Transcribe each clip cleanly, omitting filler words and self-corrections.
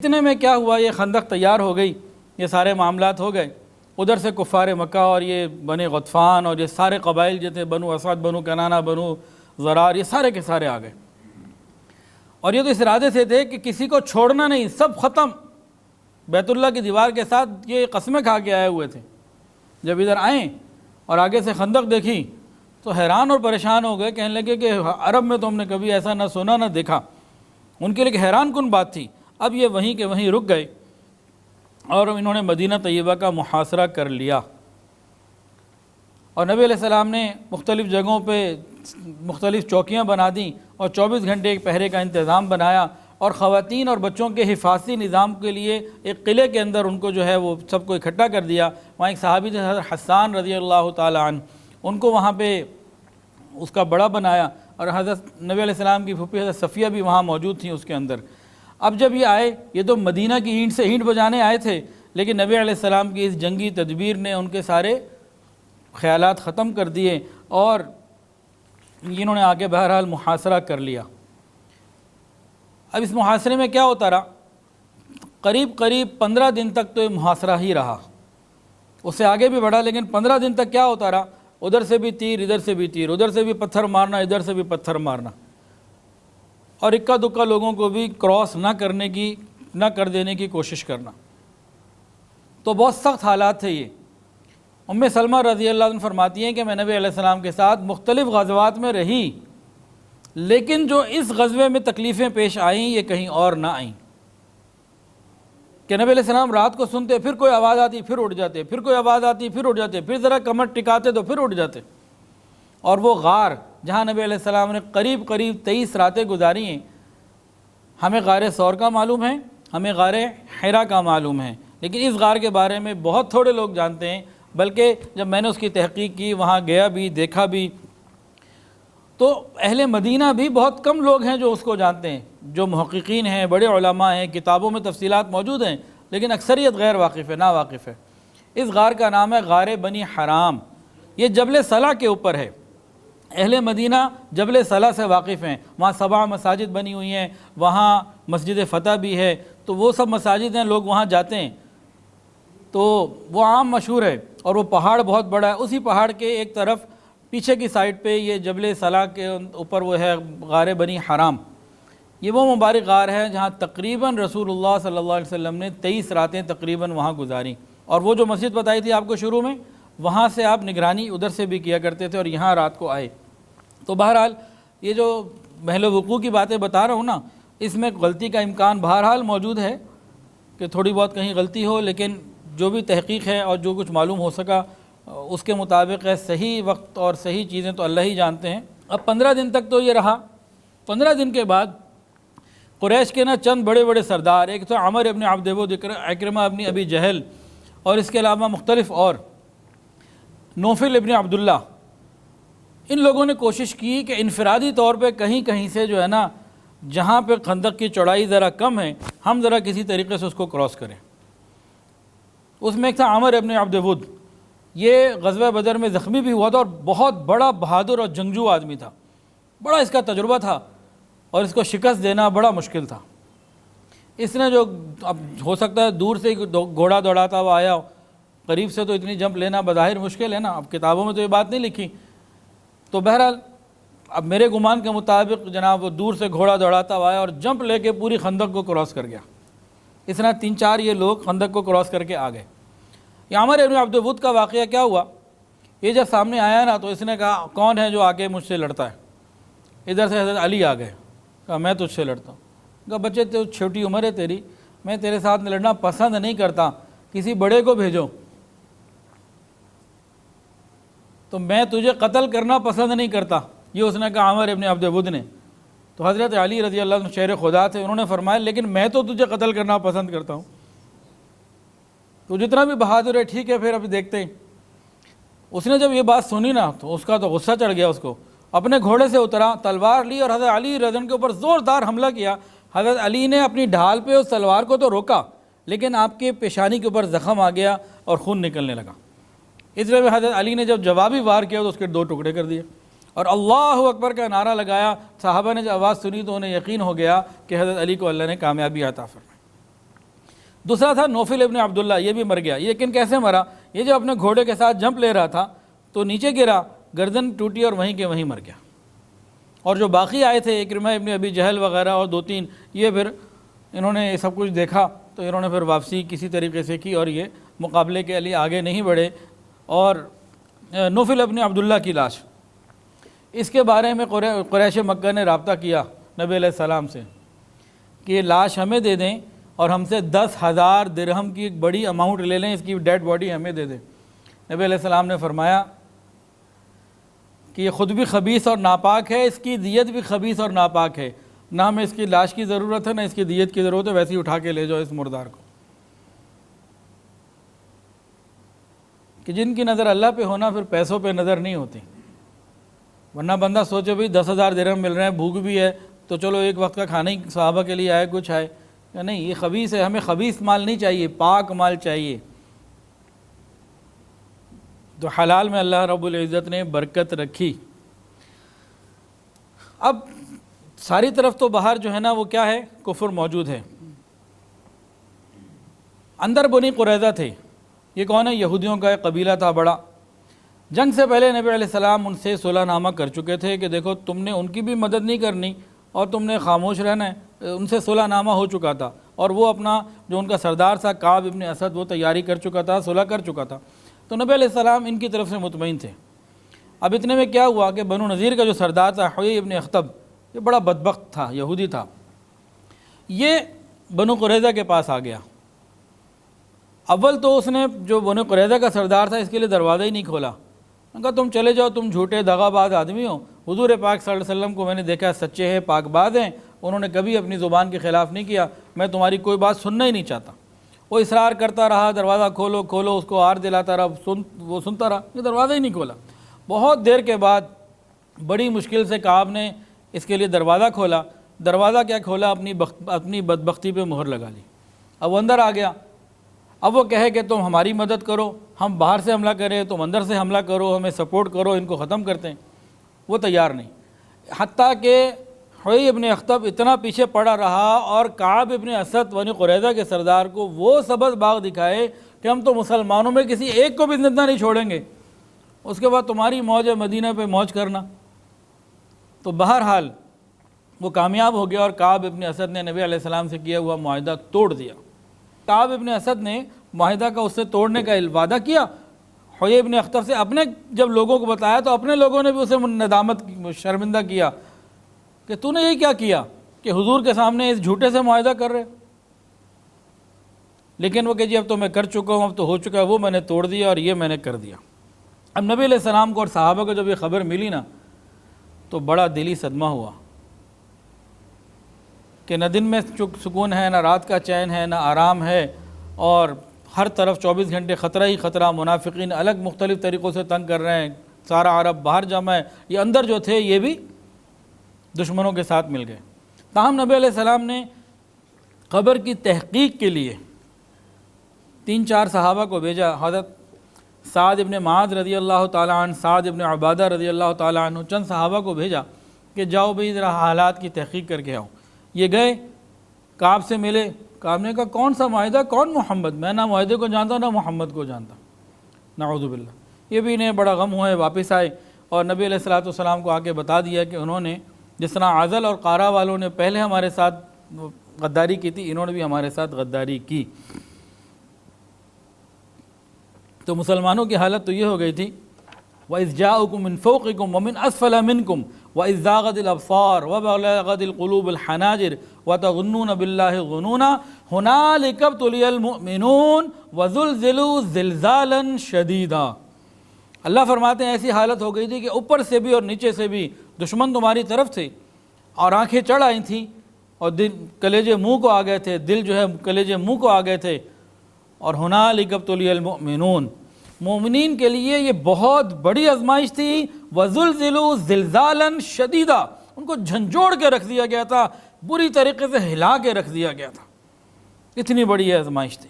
اتنے میں کیا ہوا، یہ خندق تیار ہو گئی، یہ سارے معاملات ہو گئے، ادھر سے کفار مکہ اور یہ بنی غطفان اور یہ سارے قبائل جو تھے، بنو اسد، بنو کنانہ، بنو ضرار، یہ سارے کے سارے آ گئے۔ اور یہ تو اس ارادے سے تھے کہ کسی کو چھوڑنا نہیں، سب ختم۔ بیت اللہ کی دیوار کے ساتھ یہ قسمیں کھا کے آئے ہوئے تھے۔ جب ادھر آئیں اور آگے سے خندق دیکھی تو حیران اور پریشان ہو گئے، کہنے لگے کہ عرب میں تو ہم نے کبھی ایسا نہ سنا نہ دیکھا۔ ان کے لیے حیران کن بات تھی۔ اب یہ وہیں کے وہیں رک گئے اور انہوں نے مدینہ طیبہ کا محاصرہ کر لیا، اور نبی علیہ السلام نے مختلف جگہوں پہ مختلف چوکیاں بنا دیں اور 24 گھنٹے ایک پہرے کا انتظام بنایا، اور خواتین اور بچوں کے حفاظتی نظام کے لیے ایک قلعے کے اندر ان کو جو ہے وہ سب کو اکٹھا کر دیا۔ وہاں ایک صحابی تھے حضرت حسان رضی اللہ تعالی عنہ، ان کو وہاں پہ اس کا بڑا بنایا، اور حضرت نبی علیہ السلام کی پھوپھی حضرت صفیہ بھی وہاں موجود تھیں اس کے اندر۔ اب جب یہ آئے، یہ تو مدینہ کی اینٹ سے اینٹ بجانے آئے تھے، لیکن نبی علیہ السلام کی اس جنگی تدبیر نے ان کے سارے خیالات ختم کر دیے، اور انہوں نے آگے بہرحال محاصرہ کر لیا۔ اب اس محاصرے میں کیا ہوتا رہا، قریب 15 دن تک تو یہ محاصرہ ہی رہا، اس سے آگے بھی بڑھا، لیکن 15 دن تک کیا ہوتا رہا، ادھر سے بھی تیر، ادھر سے بھی تیر، ادھر سے بھی پتھر مارنا، ادھر سے بھی پتھر مارنا، اور اکا دکا لوگوں کو بھی کراس نہ کر دینے کی کوشش کرنا۔ تو بہت سخت حالات تھے یہ۔ ام سلمہ رضی اللہ عنہ فرماتی ہیں کہ میں نبی علیہ السلام کے ساتھ مختلف غزوات میں رہی، لیکن جو اس غزوے میں تکلیفیں پیش آئیں یہ کہیں اور نہ آئیں، کہ نبی علیہ السلام رات کو سنتے، پھر کوئی آواز آتی پھر اٹھ جاتے، پھر کوئی آواز آتی پھر اٹھ جاتے، پھر ذرا کمر ٹکاتے تو پھر اٹھ جاتے۔ اور وہ غار جہاں نبی علیہ السلام نے قریب 23 راتیں گزاری ہیں، ہمیں غار ثور کا معلوم ہے، ہمیں غار حرا کا معلوم ہے، لیکن اس غار کے بارے میں بہت تھوڑے لوگ جانتے ہیں، بلکہ جب میں نے اس کی تحقیق کی، وہاں گیا بھی، دیکھا بھی، تو اہل مدینہ بھی بہت کم لوگ ہیں جو اس کو جانتے ہیں، جو محققین ہیں، بڑے علماء ہیں، کتابوں میں تفصیلات موجود ہیں، لیکن اکثریت غیر واقف ہے، نا واقف ہے۔ اس غار کا نام ہے غار بنی حرام، یہ جبل صلہ کے اوپر ہے۔ اہل مدینہ جبل صلہ سے واقف ہیں، وہاں 7 مساجد بنی ہوئی ہیں، وہاں مسجد فتح بھی ہے، تو وہ سب مساجد ہیں، لوگ وہاں جاتے ہیں، تو وہ عام مشہور ہے، اور وہ پہاڑ بہت بڑا ہے۔ اسی پہاڑ کے ایک طرف پیچھے کی سائڈ پہ یہ جبل صلہ کے اوپر وہ ہے غار بنی حرام۔ یہ وہ مبارک غار ہے جہاں تقریباً رسول اللہ صلی اللہ علیہ وسلم نے 23 راتیں تقریباً وہاں گزاری، اور وہ جو مسجد بتائی تھی آپ کو شروع میں، وہاں سے آپ نگرانی ادھر سے بھی کیا کرتے تھے، اور یہاں رات کو آئے۔ تو بہرحال یہ جو محل وقوع کی باتیں بتا رہا ہوں نا، اس میں غلطی کا امکان بہرحال موجود ہے کہ تھوڑی بہت کہیں غلطی ہو، لیکن جو بھی تحقیق ہے اور جو کچھ معلوم ہو سکا اس کے مطابق ہے۔ صحیح وقت اور صحیح چیزیں تو اللہ ہی جانتے ہیں۔ اب 15 دن تک تو یہ رہا۔ 15 دن کے بعد قریش کے چند بڑے بڑے سردار، ایک تو عمر ابن عبد ود، عکرمہ ابن ابی جہل، اور اس کے علاوہ مختلف اور نوفل ابن عبداللہ، ان لوگوں نے کوشش کی کہ انفرادی طور پہ کہیں سے جو ہے نا، جہاں پہ خندق کی چوڑائی ذرا کم ہے، ہم ذرا کسی طریقے سے اس کو کراس کریں۔ اس میں ایک تھا عمر ابن عبد ود، یہ غزوہ بدر میں زخمی بھی ہوا تھا، اور بہت بڑا بہادر اور جنگجو آدمی تھا، بڑا اس کا تجربہ تھا، اور اس کو شکست دینا بڑا مشکل تھا۔ اس نے جو اب ہو سکتا ہے دور سے گھوڑا دوڑاتا ہوا آیا، قریب سے تو اتنی جمپ لینا بظاہر مشکل ہے نا، اب کتابوں میں تو یہ بات نہیں لکھی، تو بہرحال اب میرے گمان کے مطابق جناب وہ دور سے گھوڑا دوڑاتا ہوا آیا اور جمپ لے کے پوری خندق کو کراس کر گیا۔ اس طرح 3-4 یہ لوگ خندق کو کراس کر کے آ گئے۔ یہ عمر ابن عبد ود کا واقعہ کیا ہوا، یہ جب سامنے آیا نا تو اس نے کہا کون ہے جو آگے مجھ سے لڑتا ہے؟ ادھر سے حضرت علی آ گئے، کہا میں تجھ سے لڑتا ہوں۔ کہا بچے تو چھوٹی عمر ہے تیری، میں تیرے ساتھ لڑنا پسند نہیں کرتا، کسی بڑے کو بھیجو۔ تو میں تجھے قتل کرنا پسند نہیں کرتا، یہ اس نے کہا عمر ابن عبد ود نے۔ تو حضرت علی رضی اللہ عنہ شیر خدا تھے، انہوں نے فرمایا لیکن میں تو تجھے قتل کرنا پسند کرتا ہوں، تو جتنا بھی بہادر ہے ٹھیک ہے، پھر ابھی دیکھتے ہیں۔ اس نے جب یہ بات سنی نا تو اس کا تو غصہ چڑھ گیا، اس کو اپنے گھوڑے سے اترا، تلوار لی، اور حضرت علی رضی اللہ عنہ کے اوپر زوردار حملہ کیا۔ حضرت علی نے اپنی ڈھال پہ اس تلوار کو تو روکا، لیکن آپ کے پیشانی کے اوپر زخم آ گیا اور خون نکلنے لگا۔ اس لیے حضرت علی نے جب جوابی وار کیا تو اس کے 2 ٹکڑے کر دیے، اور اللہ اکبر کا نعرہ لگایا۔ صحابہ نے جب آواز سنی تو انہیں یقین ہو گیا کہ حضرت علی کو اللہ نے کامیابی عطا فرمائی۔ دوسرا تھا نوفل ابن عبداللہ، یہ بھی مر گیا۔ یہ لیکن کیسے مرا؟ یہ جو اپنے گھوڑے کے ساتھ جمپ لے رہا تھا تو نیچے گرا، گردن ٹوٹی اور وہیں کے وہیں مر گیا۔ اور جو باقی آئے تھے اکرمہ ابن ابی جہل وغیرہ اور 2-3، یہ پھر انہوں نے سب کچھ دیکھا تو انہوں نے پھر واپسی کسی طریقے سے کی اور یہ مقابلے کے لیے آگے نہیں بڑھے۔ اور نوفل ابن عبداللہ کی لاش، اس کے بارے میں قریش مکہ نے رابطہ کیا نبی علیہ السلام سے کہ یہ لاش ہمیں دے دیں اور ہم سے 10,000 درہم کی ایک بڑی اماؤنٹ لے لیں، اس کی ڈیڈ باڈی ہمیں دے دیں۔ نبی علیہ السلام نے فرمایا کہ یہ خود بھی خبیث اور ناپاک ہے، اس کی دیت بھی خبیث اور ناپاک ہے، نہ ہمیں اس کی لاش کی ضرورت ہے نہ اس کی دیت کی ضرورت ہے، ویسے ہی اٹھا کے لے جاؤ اس مردار کو۔ کہ جن کی نظر اللہ پہ ہونا پھر پیسوں پہ نظر نہیں ہوتی، ورنہ بندہ سوچے بھئی 10,000 درہم مل رہے ہیں، بھوک بھی ہے تو چلو ایک وقت کا کھانا ہی صحابہ کے لیے آئے، کچھ آئے، یا نہیں، یہ خبیث ہے، ہمیں خبیث مال نہیں چاہیے، پاک مال چاہیے۔ تو حلال میں اللہ رب العزت نے برکت رکھی۔ اب ساری طرف تو باہر جو ہے نا وہ کیا ہے، کفر موجود ہے۔ اندر بنی قریظہ تھے، یہ کون ہے؟ یہودیوں کا ایک قبیلہ تھا بڑا۔ جنگ سے پہلے نبی علیہ السلام ان سے صلح نامہ کر چکے تھے کہ دیکھو تم نے ان کی بھی مدد نہیں کرنی اور تم نے خاموش رہنا ہے، ان سے صلح نامہ ہو چکا تھا، اور وہ اپنا جو ان کا سردار تھا کعب ابن اسد وہ تیاری کر چکا تھا، صلح کر چکا تھا۔ تو نبی علیہ السلام ان کی طرف سے مطمئن تھے۔ اب اتنے میں کیا ہوا کہ بنو نذیر کا جو سردار تھا حوی ابن اخطب، یہ بڑا بدبخت تھا، یہودی تھا، یہ بنو قریظہ کے پاس آ گیا۔ اول تو اس نے جو بنو قریظہ کا سردار تھا اس کے لیے دروازہ ہی نہیں کھولا، کہا تم چلے جاؤ، تم جھوٹے دغا باز آدمی ہو، حضور پاک صلی اللہ علیہ وسلم کو میں نے دیکھا سچے ہیں، پاک باز ہیں، انہوں نے کبھی اپنی زبان کے خلاف نہیں کیا، میں تمہاری کوئی بات سننا ہی نہیں چاہتا۔ وہ اصرار کرتا رہا، دروازہ کھولو کھولو، اس کو آر دلاتا رہا، وہ سنتا رہا، یہ دروازہ ہی نہیں کھولا۔ بہت دیر کے بعد بڑی مشکل سے کعب نے اس کے لیے دروازہ کھولا۔ دروازہ کیا کھولا، اپنی بدبختی پہ مہر لگا لی۔ اب وہ اندر آ گیا، اب وہ کہے کہ تم ہماری مدد کرو، ہم باہر سے حملہ کریں، تم اندر سے حملہ کرو، ہمیں سپورٹ کرو، ان کو ختم کرتے ہیں، وہ تیار نہیں۔ حتیٰ کہ حوی ابن اخطب اتنا پیچھے پڑا رہا اور کعب ابن اسد بنی قریظہ کے سردار کو وہ سبز باغ دکھائے کہ ہم تو مسلمانوں میں کسی ایک کو بھی زندہ نہیں چھوڑیں گے، اس کے بعد تمہاری موج ہے مدینہ پہ موج کرنا۔ تو بہرحال وہ کامیاب ہو گیا اور کعب ابن اسد نے نبی علیہ السلام سے کیا ہوا معاہدہ توڑ دیا۔ کعب ابن اسد نے معاہدہ کا اس سے توڑنے کا وعدہ کیا، حوی ابن اخطب سے اپنے جب لوگوں کو بتایا تو اپنے لوگوں نے بھی اسے ندامت شرمندہ کیا کہ تو نے یہ کیا کیا کہ حضور کے سامنے اس جھوٹے سے معاہدہ کر رہے۔ لیکن وہ کہ جی اب تو میں کر چکا ہوں، اب تو ہو چکا ہے، وہ میں نے توڑ دیا اور یہ میں نے کر دیا۔ اب نبی علیہ السلام کو اور صحابہ کو جب یہ خبر ملی نا تو بڑا دلی صدمہ ہوا کہ نہ دن میں سکون ہے، نہ رات کا چین ہے، نہ آرام ہے، اور ہر طرف 24 گھنٹے خطرہ ہی خطرہ، منافقین الگ مختلف طریقوں سے تنگ کر رہے ہیں، سارا عرب باہر جمع ہے، یہ اندر جو تھے یہ بھی دشمنوں کے ساتھ مل گئے۔ تاہم نبی علیہ السلام نے قبر کی تحقیق کے لیے 3-4 صحابہ کو بھیجا، حضرت سعد ابن معاذ رضی اللہ تعالیٰ عنہ، سعد ابن عبادہ رضی اللہ تعالیٰ عنہ، چند صحابہ کو بھیجا کہ جاؤ بھئی ذرا حالات کی تحقیق کر کے آؤ۔ یہ گئے، کعب سے ملے، کعب نے کہا کون سا معاہدہ، کون محمد؟ میں نہ معاہدے کو جانتا نہ محمد کو جانتا، نعوذ باللہ۔ یہ بھی انہیں بڑا غم ہوئے، واپس آئے اور نبی علیہ الصلوۃ والسلام کو آ کے بتا دیا کہ انہوں نے جس طرح عزل اور قارہ والوں نے پہلے ہمارے ساتھ غداری کی تھی، انہوں نے بھی ہمارے ساتھ غداری کی۔ تو مسلمانوں کی حالت تو یہ ہو گئی تھی، وَإِذْ جَاءُكُم مِّن فَوْقِكُم وَمِنْ أَسْفَلَ مِنْكُمْ وَإِذْ زَاغَتِ الْأَبْصَارُ وَبَلَغَتِ الْقُلُوبُ الْحَنَاجِرَ وَتَظُنُّونَ بِاللَّهِ الظُّنُونَ هُنَالِكَ ابْتُلِيَ الْمُؤْمِنُونَ وَزُلْزِلُوا زِلْزَالًا شَدِيدًا۔ اللہ فرماتے ہیں ایسی حالت ہو گئی تھی کہ اوپر سے بھی اور نیچے سے بھی دشمن تمہاری طرف تھے اور آنکھیں چڑھ آئی تھیں اور دل کلیجے منہ کو آ گئے تھے، دل جو ہے کلیجے منہ کو آ گئے تھے۔ اور ہنالک ابتلی المؤمنون، مومنین کے لیے یہ بہت بڑی آزمائش تھی۔ وزلزلوا زلزالا شدیدا، ان کو جھنجھوڑ کے رکھ دیا گیا تھا، بری طریقے سے ہلا کے رکھ دیا گیا تھا، اتنی بڑی آزمائش تھی۔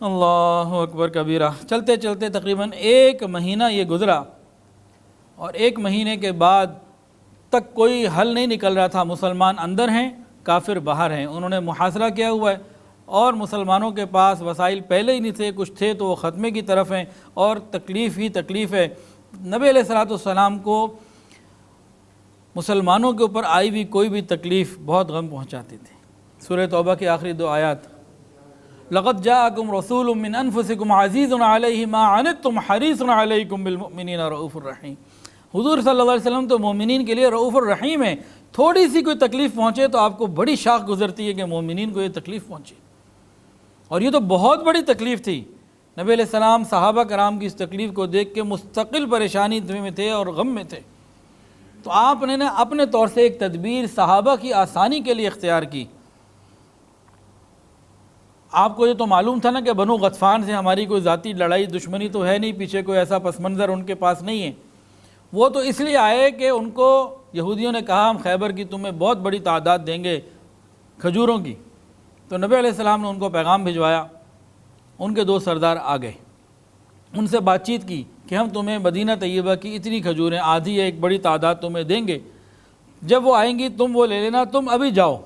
اللہ اکبر کبیرہ۔ چلتے چلتے تقریباً 1 مہینہ یہ گزرا اور 1 مہینے کے بعد تک کوئی حل نہیں نکل رہا تھا۔ مسلمان اندر ہیں، کافر باہر ہیں، انہوں نے محاصرہ کیا ہوا ہے اور مسلمانوں کے پاس وسائل پہلے ہی نہیں تھے، کچھ تھے تو وہ ختمے کی طرف ہیں اور تکلیف ہی تکلیف ہے۔ نبی علیہ الصلوۃ والسلام کو مسلمانوں کے اوپر آئی ہوئی کوئی بھی تکلیف بہت غم پہنچاتی تھی۔ سورہ توبہ کی آخری 2 آیات، لقد جاءکم رسول من انفسکم عزیز علیہ ما عنتم حریص علیکم بالمؤمنین رؤوف الرحیم۔ حضور صلی اللہ علیہ وسلم تو مومنین کے لیے رؤوف الرحیم ہے، تھوڑی سی کوئی تکلیف پہنچے تو آپ کو بڑی شاخ گزرتی ہے کہ مومنین کو یہ تکلیف پہنچی، اور یہ تو بہت بڑی تکلیف تھی۔ نبی علیہ السلام صحابہ کرام کی اس تکلیف کو دیکھ کے مستقل پریشانی میں تھے اور غم میں تھے، تو آپ نے اپنے طور سے ایک تدبیر صحابہ کی آسانی کے لیے اختیار کی۔ آپ کو یہ تو معلوم تھا نا کہ بنو غطفان سے ہماری کوئی ذاتی لڑائی دشمنی تو ہے نہیں، پیچھے کوئی ایسا پس منظر ان کے پاس نہیں ہے، وہ تو اس لیے آئے کہ ان کو یہودیوں نے کہا ہم خیبر کی تمہیں بہت بڑی تعداد دیں گے کھجوروں کی، تو نبی علیہ السلام نے ان کو پیغام بھجوایا۔ ان کے 2 سردار آ گئے، ان سے بات چیت کی کہ ہم تمہیں مدینہ طیبہ کی اتنی کھجوریں، آدھی ایک بڑی تعداد تمہیں دیں گے، جب وہ آئیں گی تم وہ لے لینا، تم ابھی جاؤ۔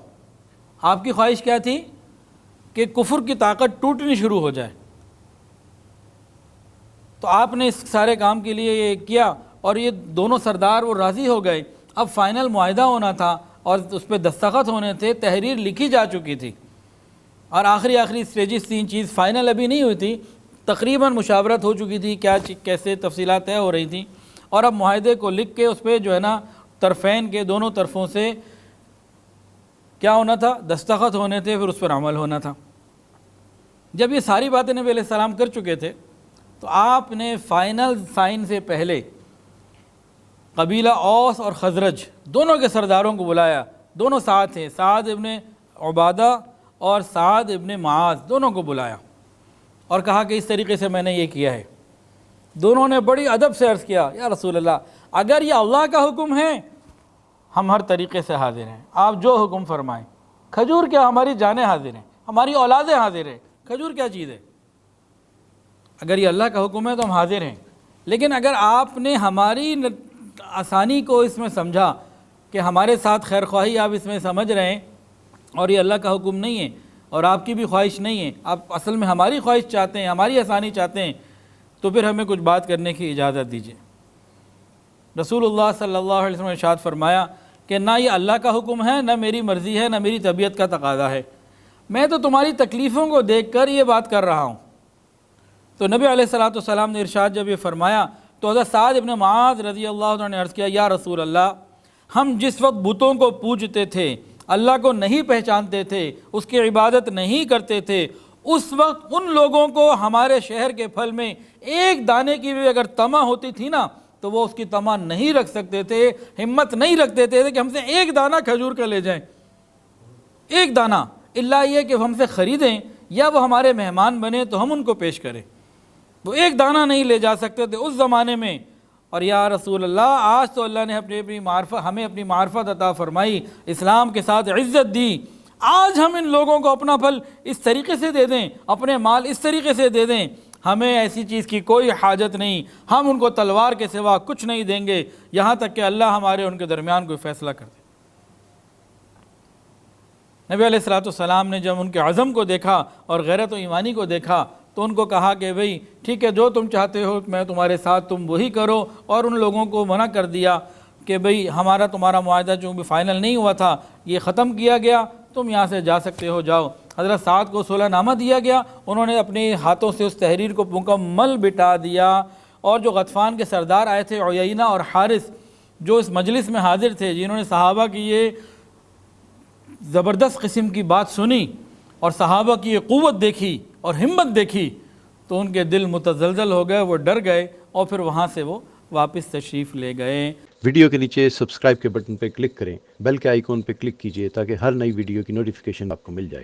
آپ کی خواہش کیا تھی کہ کفر کی طاقت ٹوٹنی شروع ہو جائے، تو آپ نے اس سارے کام کے لیے یہ کیا، اور یہ دونوں سردار وہ راضی ہو گئے۔ اب فائنل معاہدہ ہونا تھا اور اس پہ دستخط ہونے تھے، تحریر لکھی جا چکی تھی، اور آخری سٹیجز 3 چیز فائنل ابھی نہیں ہوئی تھی، تقریباً مشاورت ہو چکی تھی، کیسے تفصیلات طے ہو رہی تھیں، اور اب معاہدے کو لکھ کے اس پہ جو ہے نا طرفین کے دونوں طرفوں سے کیا ہونا تھا، دستخط ہونے تھے، پھر اس پر عمل ہونا تھا۔ جب یہ ساری باتیں نبی علیہ السلام کر چکے تھے تو آپ نے فائنل سائن سے پہلے قبیلہ اوس اور خزرج دونوں کے سرداروں کو بلایا، دونوں ساتھ ہیں، سعد ابن عبادہ اور سعد ابن معاذ، دونوں کو بلایا اور کہا کہ اس طریقے سے میں نے یہ کیا ہے۔ دونوں نے بڑی ادب سے عرض کیا، یا رسول اللہ اگر یہ اللہ کا حکم ہے ہم ہر طریقے سے حاضر ہیں، آپ جو حکم فرمائیں۔ کھجور کیا، ہماری جانیں حاضر ہیں، ہماری اولادیں حاضر ہیں، کھجور کیا چیز ہے، اگر یہ اللہ کا حکم ہے تو ہم حاضر ہیں۔ لیکن اگر آپ نے ہماری آسانی کو اس میں سمجھا کہ ہمارے ساتھ خیر خواہی آپ اس میں سمجھ رہے ہیں اور یہ اللہ کا حکم نہیں ہے اور آپ کی بھی خواہش نہیں ہے، آپ اصل میں ہماری خواہش چاہتے ہیں، ہماری آسانی چاہتے ہیں، تو پھر ہمیں کچھ بات کرنے کی اجازت دیجیے۔ رسول اللہ صلی اللہ علیہ وسلم نے ارشاد فرمایا کہ نہ یہ اللہ کا حکم ہے، نہ میری مرضی ہے، نہ میری طبیعت کا تقاضا ہے، میں تو تمہاری تکلیفوں کو دیکھ کر یہ بات کر رہا ہوں۔ تو نبی علیہ الصلوۃ والسلام نے ارشاد جب یہ فرمایا تو حضرت سعد ابن معاذ رضی اللہ عنہ نے عرض کیا، یا رسول اللہ ہم جس وقت بتوں کو پوجتے تھے، اللہ کو نہیں پہچانتے تھے، اس کی عبادت نہیں کرتے تھے، اس وقت ان لوگوں کو ہمارے شہر کے پھل میں ایک دانے کی بھی اگر طمع ہوتی تھی نا تو وہ اس کی طمع نہیں رکھ سکتے تھے، ہمت نہیں رکھتے تھے کہ ہم سے ایک دانہ کھجور کا لے جائیں، ایک دانہ، اللہ یہ کہ ہم سے خریدیں یا وہ ہمارے مہمان بنے تو ہم ان کو پیش کریں، وہ ایک دانہ نہیں لے جا سکتے تھے اس زمانے میں۔ اور یا رسول اللہ آج تو اللہ نے ہمیں اپنی معرفت عطا فرمائی، اسلام کے ساتھ عزت دی، آج ہم ان لوگوں کو اپنا پھل اس طریقے سے دے دیں، اپنے مال اس طریقے سے دے دیں، ہمیں ایسی چیز کی کوئی حاجت نہیں، ہم ان کو تلوار کے سوا کچھ نہیں دیں گے یہاں تک کہ اللہ ہمارے ان کے درمیان کوئی فیصلہ کر دے۔ نبی علیہ الصلوۃ والسلام نے جب ان کے عزم کو دیکھا اور غیرت و ایمانی کو دیکھا تو ان کو کہا کہ بھئی ٹھیک ہے، جو تم چاہتے ہو میں تمہارے ساتھ، تم وہی کرو، اور ان لوگوں کو منع کر دیا کہ بھئی ہمارا تمہارا معاہدہ جو بھی فائنل نہیں ہوا تھا یہ ختم کیا گیا، تم یہاں سے جا سکتے ہو، جاؤ۔ حضرت سعد کو صلح نامہ دیا گیا، انہوں نے اپنے ہاتھوں سے اس تحریر کو مکمل بٹا دیا، اور جو غطفان کے سردار آئے تھے عیینہ اور حارث جو اس مجلس میں حاضر تھے، جنہوں نے صحابہ کی یہ زبردست قسم کی بات سنی اور صحابہ کی یہ قوت دیکھی اور ہمت دیکھی تو ان کے دل متزلزل ہو گئے، وہ ڈر گئے اور پھر وہاں سے وہ واپس تشریف لے گئے۔ ویڈیو کے نیچے سبسکرائب کے بٹن پہ کلک کریں، بیل کے آئیکن پہ کلک کیجئے تاکہ ہر نئی ویڈیو کی نوٹیفیکیشن آپ کو مل جائے۔